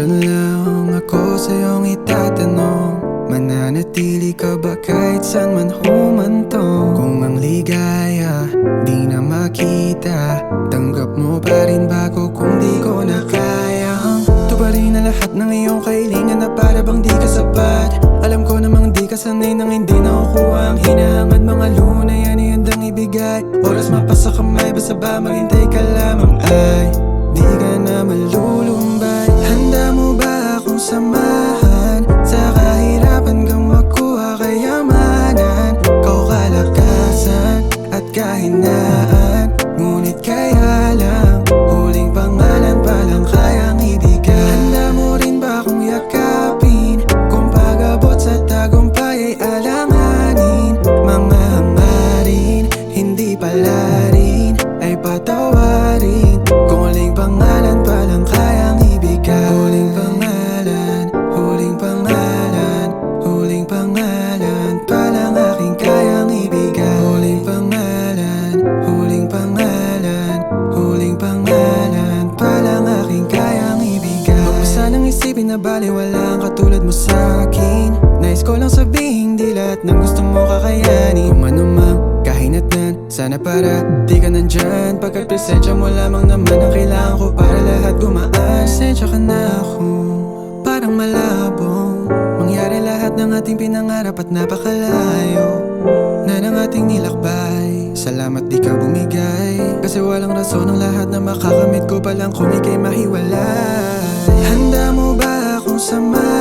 Meron lang ako sa'yong itatanong, mananatili ka ba kahit saan man humantong? Kung ang ligaya di na makita, tanggap mo pa rin ba ko kung di ko na kayang tuparin na lahat ng iyong kahilingan na para bang di ka sapat? Alam ko namang di ka sanay nang hindi nakukuha ang hinahangad. Mga luna yan ay handang ibigay, oras mapasa kamay, basta ba maghintay ka lamang ay di ka na malulumbay. Handa mo ba akong samahan sa kahirapan kang makuha kayamanan, kaukalakasan at kahinaan? Ngunit kaya lang, huling pangalan pa lang kayang ibigay. Handa mo rin ba akong yakapin kung pag-abot sa tagumpay ay alanganin? Mga hangarin, hindi pala rin ay patawarin, kung huling pangalan pa lang kayang ibigay. Huling pangalan, huling pangalan, huling pangalan pa lang aking kayang ibigay. Huling pangalan, huling pangalan, huling pangalan pa lang aking kayang ibigay. Huwag mo sanang isipin na baliwala ang katulad mo sa'kin. Nais ko lang sabihin di lahat ng gusto mo kakayanin. Kung ano mang kahinatnan, sana para di ka nandyan, pagkat presensya mo lamang naman ang kailangan ko para lahat gumaan. Presensya ka na ako, parang malabong mangyari lahat ng ating pinangarap at napakalayo na ng ating nilakbay. Salamat di ka bumigay, kasi walang rason ang lahat na makakamit ko palang kung ika'y mahiwalay. Handa mo ba akong samahan